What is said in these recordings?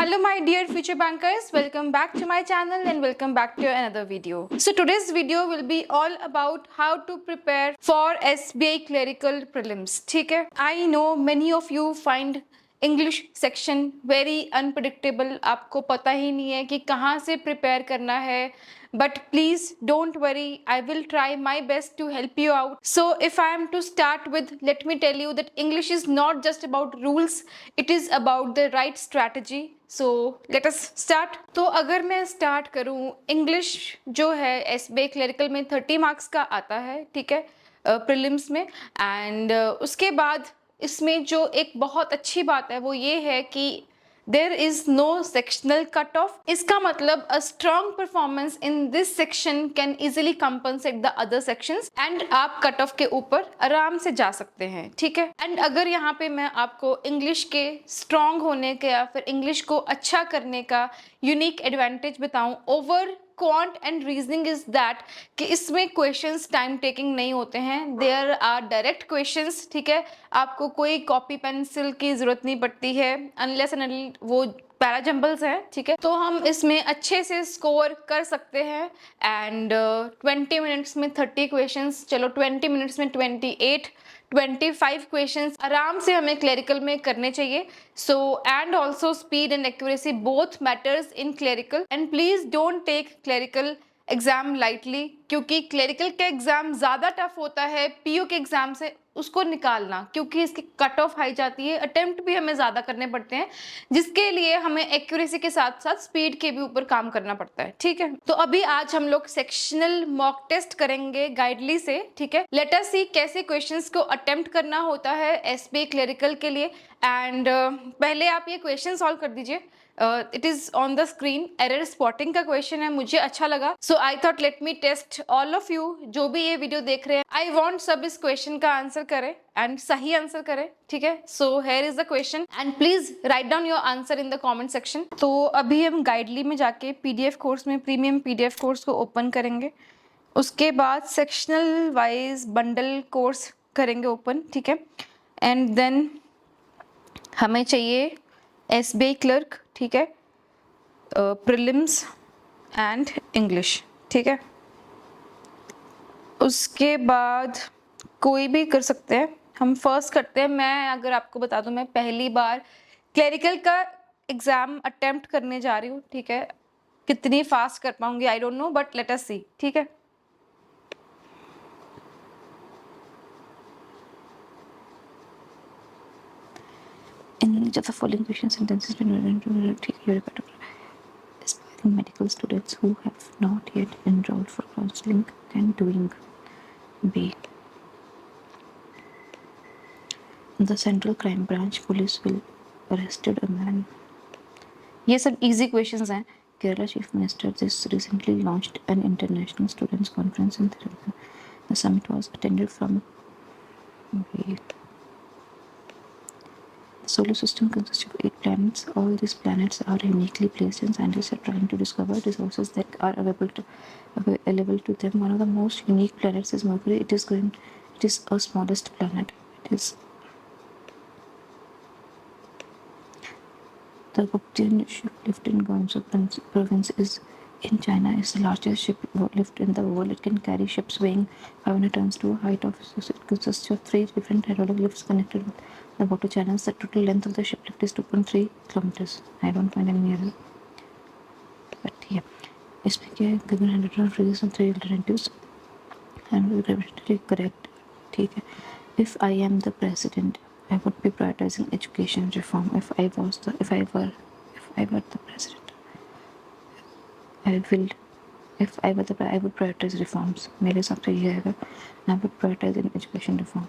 Hello my dear future bankers, welcome back to my channel and welcome back to another video. So today's video will be all about how to prepare for SBI clerical prelims. ठीक है? I know many of you find English section very unpredictable. आपको पता ही नहीं है कि कहाँ से prepare करना है. But please don't worry, I will try my best to help you out. So if I am to start with, let me tell you that English is not just about rules, it is about the right strategy. So let us start. तो अगर मैं start करूँ, English जो है SBI clerical में 30 marks का आता है, ठीक है, prelims में, and उसके बाद इसमें जो एक बहुत अच्छी बात है वो ये है कि there is no sectional cutoff. इसका मतलब a strong performance in this section can easily compensate the other sections and आप कट ऑफ के ऊपर आराम से जा सकते हैं, ठीक है. एंड अगर यहाँ पे मैं आपको इंग्लिश के स्ट्रॉन्ग होने का या फिर इंग्लिश को अच्छा करने का यूनिक एडवांटेज बताऊं over quant and reasoning is that कि इसमें क्वेश्चंस टाइम टेकिंग नहीं होते हैं. देयर आर डायरेक्ट क्वेश्चंस, ठीक है. आपको कोई कॉपी पेंसिल की जरूरत नहीं पड़ती है अनलेस एंड वो पैराजम्बल्स हैं, ठीक है. तो हम इसमें अच्छे से स्कोर कर सकते हैं. एंड 20 मिनट्स में 30 क्वेश्चंस, चलो 20 मिनट्स में 25 क्वेश्चंस आराम से हमें क्लरिकल में करने चाहिए. So and also speed and accuracy both matters in clerical. And please don't take clerical exam lightly, क्योंकि क्लरिकल का एग्जाम ज़्यादा टफ होता है पीयू के एग्जाम से. उसको निकालना, क्योंकि इसकी कट ऑफ हाई जाती है, अटेम्प्ट भी हमें ज़्यादा करने पड़ते हैं, जिसके लिए हमें एक्यूरेसी के साथ साथ स्पीड के भी ऊपर काम करना पड़ता है, ठीक है. तो अभी आज हम लोग सेक्शनल मॉक टेस्ट करेंगे गाइडली से, ठीक है. लेट अस सी कैसे क्वेश्चंस को अटेम्प्ट करना होता है एसबीआई क्लरिकल के लिए. एंड पहले आप ये क्वेश्चन सॉल्व कर दीजिए. It is on the screen. Error spotting का क्वेश्चन है, मुझे अच्छा लगा, so I thought let me test all of you जो भी ये वीडियो देख रहे हैं. आई वांट सब इस क्वेश्चन का आंसर करें एंड सही आंसर करें, ठीक है. So here is the question and please write down your answer in the comment section. तो अभी हम गाइडली में जाके पीडीएफ कोर्स में प्रीमियम पीडीएफ कोर्स को ओपन करेंगे. उसके बाद सेक्शनल वाइज बंडल कोर्स करेंगे ओपन, ठीक है. एंड देन हमें चाहिए एसबीआई क्लर्क, ठीक है, प्रीलिम्स एंड इंग्लिश, ठीक है. उसके बाद कोई भी कर सकते हैं, हम फर्स्ट करते हैं. मैं अगर आपको बता दूं, मैं पहली बार क्लरिकल का एग्जाम अटेम्प्ट करने जा रही हूँ, ठीक है. कितनी फास्ट कर पाऊंगी I don't know, but let us see, ठीक है. In each of the following question sentences, aspiring medical students who have not yet enrolled for counseling can doing B. The Central Crime Branch police will arrested a man. ये सब easy questions हैं. Kerala Chief Minister this recently launched an international students conference in Tirupati. The summit was attended from B. The solar system consists of 8 planets. All these planets are uniquely placed and scientists are trying to discover resources that are available to them. One of the most unique planets is Mercury. It is a smallest planet. It is the Guptian ship lift in Guangzhou province is in China is the largest ship lift in the world. It can carry ships weighing 500 tons to a height of. It consists of 3 different hydraulic lifts connected with the water channels. The total length of the ship lift is 2.3 kilometers. I don't find any error. But yeah, इसमें क्या है, given 100 reasons and 3 alternatives and will grammatically correct, ठीक है. If I am the president, I would be prioritizing education reform. If I were the president, I would prioritize reforms. मेरे हिसाब से ये है. I would prioritize in education reform.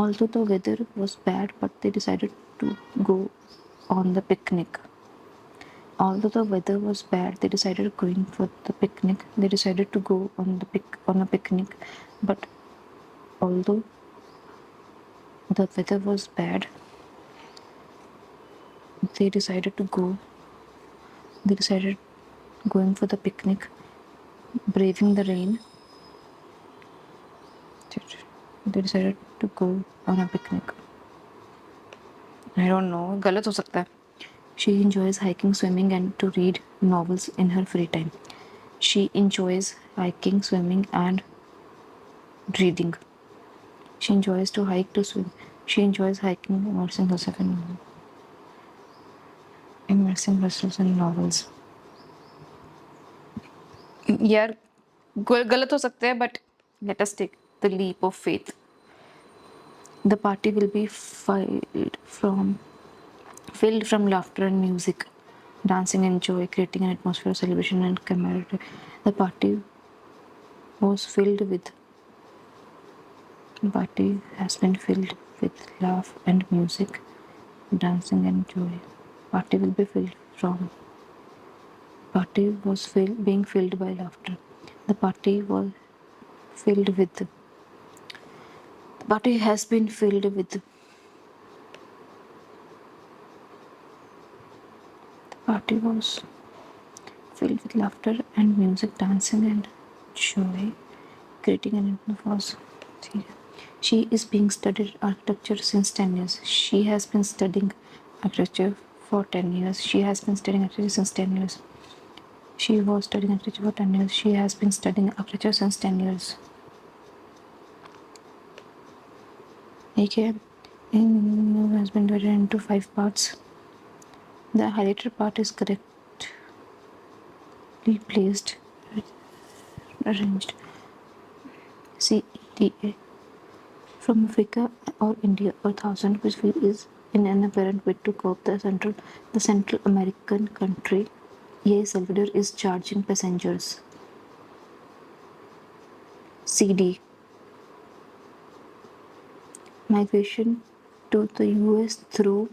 Although the weather was bad, but they decided to go on the picnic. Although the weather was bad, they decided going for the picnic. They decided to go on a picnic, but although the weather was bad, they decided going for the picnic, braving the rain. They decided to go on a picnic. I don't know, गलत हो सकता है. She enjoys hiking, swimming, and to read novels in her free time. She enjoys hiking, swimming, and reading. She enjoys to hike, to swim. She enjoys hiking, immersing herself in novels. यार गलत हो सकते हैं, but let us take the leap of faith. The party will be filled from laughter and music, dancing and joy, creating an atmosphere of celebration and camaraderie. The party has been filled with laugh and music, dancing and joy. Party will be filled from Party was being filled by laughter. The party was filled with. The party has been filled with. The party was filled with laughter and music, dancing and joy, creating an atmosphere. She is being studied architecture since 10 years. She has been studying architecture for 10 years. She has been studying architecture since 10 years. She was studying architecture for 10 years. She has been studying architecture since 10 years. Okay. Has been divided into 5 parts. The highlighted part is correctly placed, arranged. CETA. From Africa or India or thousand, which is in an apparent bid to curb the Central American country. El Salvador is charging passengers. CD. Migration to the US through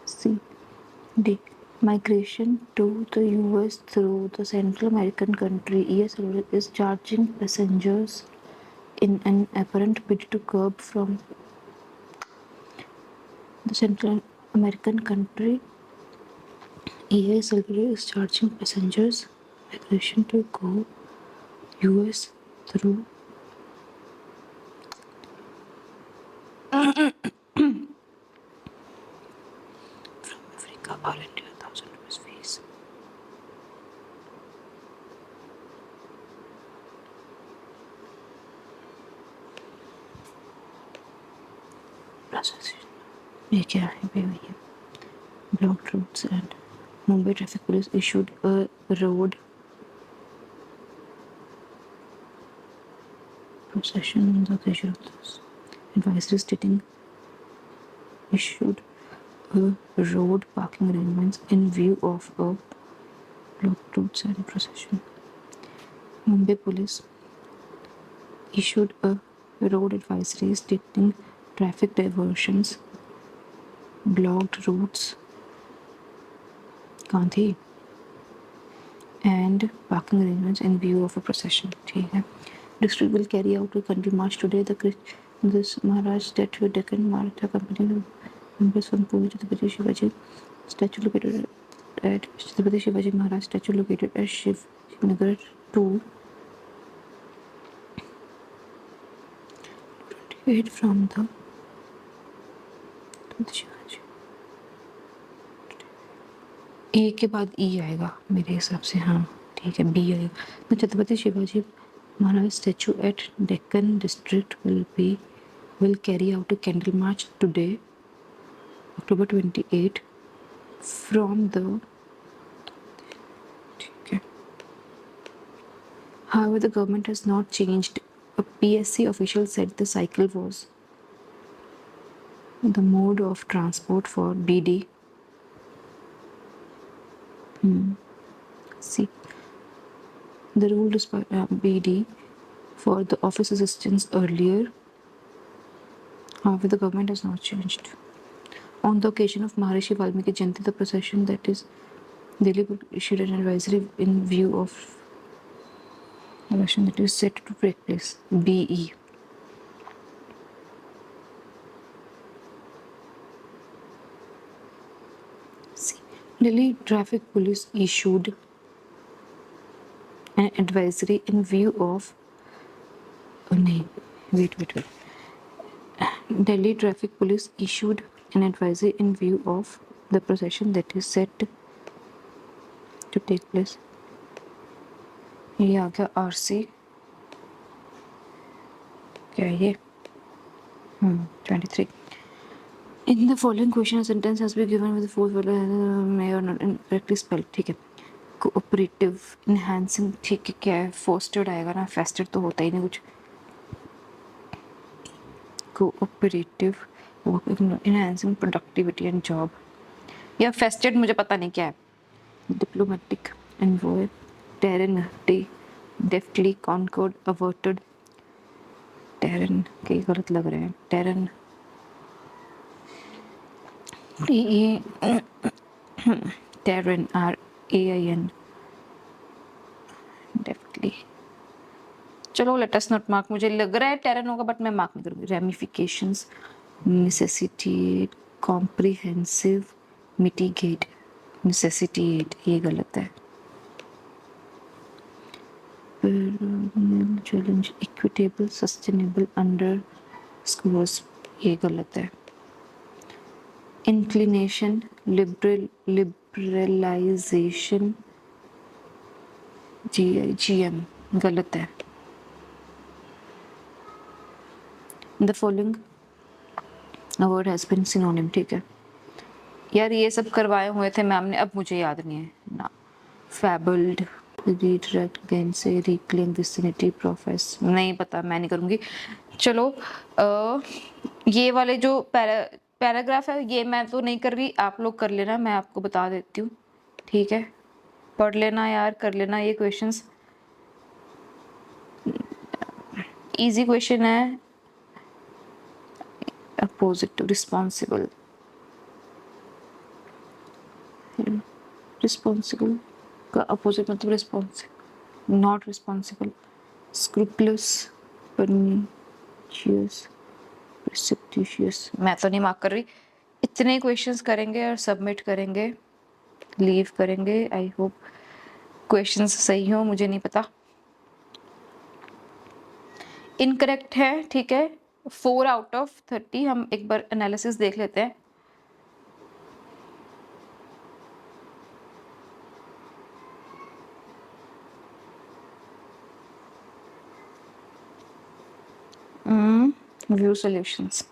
CD. Migration to the US through the Central American country. El Salvador is charging passengers in an apparent bid to curb from the Central American country. El Salvador is charging passengers migration to go US through from Africa or India, 1,000 rupees fees. Processing. ये क्या है भैया? Blocked roads and Mumbai Traffic Police issued a road procession on the occasion of this advisory stating issued a road parking arrangements in view of a blocked roads and procession. Mumbai Police issued a road advisory stating traffic diversions, blocked routes, Gandhi, and parking arrangements in view of a procession. ठीक है. District will carry out a country march today. This Maharaj statue Deccan Maratha Company members from Puri Chhatrapati Shivaji statue located at Chhatrapati Shivaji Maharaj statue located at Shivnagar 2. 28 from the Shivaji. ए के बाद ई आएगा मेरे हिसाब से. हाँ ठीक है, B आएगा. The Chhatrapati Shivaji Maharaj statue at Deccan district will carry out a candle march today, October 28, from the. Okay. However, the government has not changed. A PSC official said the cycle was the mode of transport for BD. See, the rule is BD for the office assistants earlier. However, the government has not changed. On the occasion of Maharishi Valmiki Jayanti, the procession that is Delhi issued an advisory in view of election that is set to take place. BE. See, Delhi Traffic Police issued an advisory in view of. Oh, no. Wait. Delhi Traffic Police issued an advisory in view of the procession that is set to take place. ये आ गया RC, क्या है ये? 23. In the following question, a sentence has been given with the fourth word may or not incorrectly spelled. ठीक है. Cooperative, enhancing, ठीक है, क्या है? Fostered आएगा ना, fested तो होता ही नहीं कुछ. Cooperative, enhancing productivity and job. या fested मुझे पता नहीं क्या है. Diplomatic, envoy, terrain, deftly, concord, averted. terrain कई गलत लग रहे हैं. terrain terrain RAIN definitely. चलो लेट अस नॉट मार्क. मुझे लग रहा है terrain होगा बट मैं मार्क नहीं करूँगी. ramifications, necessitate, comprehensive, mitigate, necessitate ये गलत है. challenge, equitable, sustainable, underscores ये गलत है. inclination, liberalization, GM गलत है. the following a word has been synonym. ठीक है यार, ये सब करवाए हुए थे मैम ने, अब मुझे याद नहीं है ना. fabled, redirect, gainsay, reclaim, vicinity, profess, नहीं पता, मैं नहीं करूँगी. चलो ये वाले जो पैराग्राफ है ये मैं तो नहीं कर रही, आप लोग कर लेना, मैं आपको बता देती हूँ. ठीक है, पढ़ लेना यार, कर लेना. ये क्वेश्चंस इजी क्वेश्चन है. अपोजिट, रिस्पॉन्सिबल, रिस्पॉन्सिबल का अपोजिट मतलब रिस्पॉन्सिबल, नॉट रिस्पॉन्सिबल. स्क्रूपलस, परनिशियस, प्रिसिपिटिशियस. मैं तो नहीं मार्क कर रही. इतने क्वेश्चंस करेंगे और सबमिट करेंगे, लीव करेंगे. आई होप क्वेश्चंस सही हो, मुझे नहीं पता. इनकरेक्ट है, ठीक है. 4 out of 30. हम एक बार एनालिसिस देख लेते हैं. View solutions.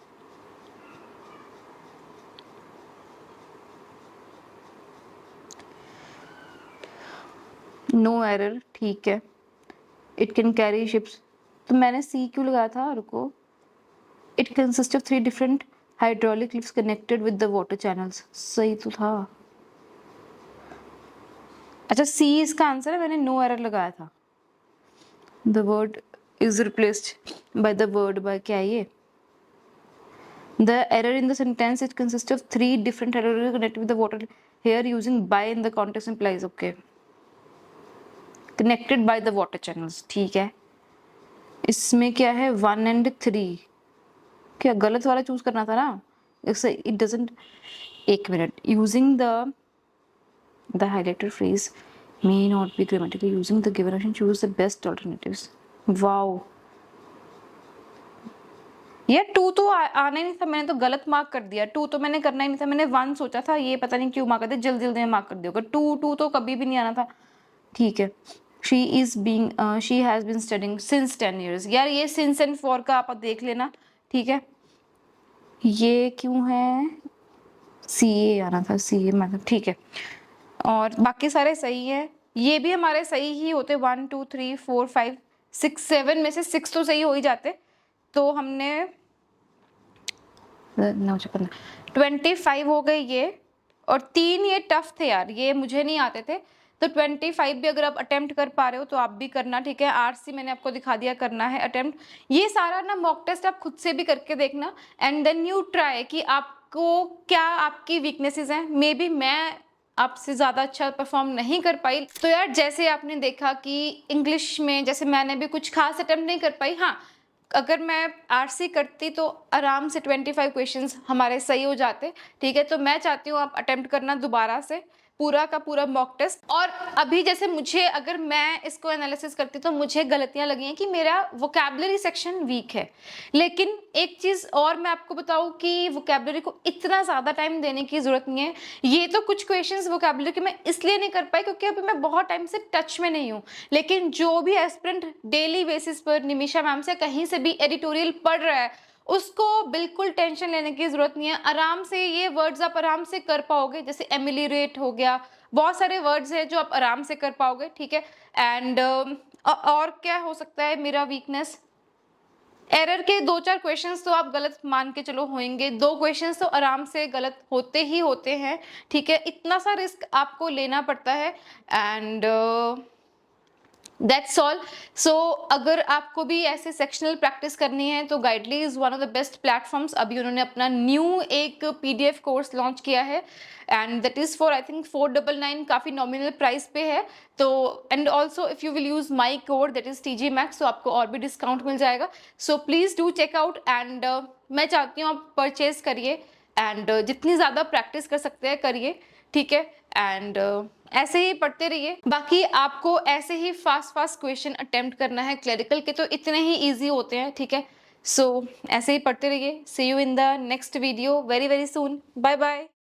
नो एरर, ठीक है. इट कैन कैरी शिप्स, तो मैंने सी क्यों लगाया था, रुको. It consist of 3 different hydraulic lifts connected with the water channels. सही तो था. अच्छा, सी इसका आंसर है, मैंने नो एरर लगाया था. The word is replaced by the word by क्या है ये. The error in the sentence it consists of 3 different errors connected with the water. Here using by in the context implies, okay. Connected by the water channels, ठीक है. इसमें क्या है 1 and 3. क्या गलत वाला चूज करना था ना. It doesn't. एक minute. Using the highlighted phrase may not be grammatically using the given option. Choose the best alternatives. Wow, ये 2 तो आना ही नहीं था, मैंने तो गलत मार्क कर दिया. 2 तो मैंने करना ही नहीं था, मैंने 1 सोचा था. ये पता नहीं क्यों मार्क कर दिया, जल्दी जल्दी में मार्क कर दिया. 2 तो कभी भी नहीं आना था. ठीक है. She has been studying since 10 years. यार ये सिंस एंड फॉर का आप देख लेना, ठीक है. ये क्यों है, CA आना था, CA मतलब, ठीक है. और बाकी सारे सही है. ये भी हमारे सही ही होते. 1 2 3 4 5 6 7 में से 6 तो सही हो ही जाते. तो हमने 25 हो गए ये. और 3 ये टफ थे यार, ये मुझे नहीं आते थे. तो 25 भी अगर आप अटेम्प्ट कर पा रहे हो तो आप भी करना, ठीक है. RC मैंने आपको दिखा दिया, करना है अटेम्प्ट. ये सारा ना मॉक टेस्ट आप खुद से भी करके देखना. एंड देन यू ट्राई कि आपको क्या आपकी वीकनेसेस हैं. मे बी मैं आपसे ज़्यादा अच्छा परफॉर्म नहीं कर पाई. तो यार जैसे आपने देखा कि इंग्लिश में जैसे मैंने भी कुछ खास अटेम्प्ट नहीं कर पाई. हाँ, अगर मैं RC करती तो आराम से 25 क्वेश्चंस हमारे सही हो जाते, ठीक है. तो मैं चाहती हूँ आप अटेम्प्ट करना दोबारा से, पूरा का पूरा मॉक टेस्ट। और अभी जैसे मुझे, अगर मैं इसको एनालिसिस करती तो मुझे गलतियां लगी हैं कि मेरा वोकैबुलरी सेक्शन वीक है। लेकिन एक चीज और मैं आपको बताऊं कि वोकैबुलरी को इतना ज्यादा टाइम देने की जरूरत नहीं है। ये तो कुछ क्वेश्चंस वोकैबुलरी के मैं इसलिए नहीं कर पाई क्योंकि अभी मैं बहुत टाइम से टच में नहीं हूँ। लेकिन जो भी एस्पिरेंट डेली बेसिस पर निमिषा मैम से कहीं से भी एडिटोरियल पढ़ रहा है, उसको बिल्कुल टेंशन लेने की जरूरत नहीं है। आराम से ये वर्ड्स आप आराम से कर पाओगे, जैसे एमिलिरेट हो गया, बहुत सारे वर्ड्स हैं जो आप आराम से कर पाओगे, ठीक है। एंड और क्या हो सकता है मेरा वीकनेस, एरर के 2-4 क्वेश्चंस तो आप गलत मान के चलो होंगे, 2 क्वेश्चंस तो आराम से गलत होते ही होते हैं, ठीक है। इतना सा रिस्क आपको लेना पड़ता है एंड दैट्स ऑल। सो अगर आपको भी ऐसे सेक्शनल प्रैक्टिस करनी है तो गाइडली is one of the best platforms. अभी उन्होंने अपना न्यू एक पीडीएफ कोर्स लॉन्च किया है and that is for I think 499, काफी नॉमिनल प्राइस पे है। तो and also if you will use my code that is TG Max, तो आपको और भी डिस्काउंट मिल जाएगा। So please do check out and मैं चाहती हूँ आप परचेज करिए एंड जितनी ज्यादा प्रैक्टिस कर सकते हैं करिए, ठीक है। एंड ऐसे ही पढ़ते रहिए। बाकी आपको ऐसे ही फास्ट क्वेश्चन अटेम्प्ट करना है, क्लरिकल के तो इतने ही इजी होते हैं, ठीक है। सो ऐसे ही पढ़ते रहिए। See you in the next video very very soon. Bye bye.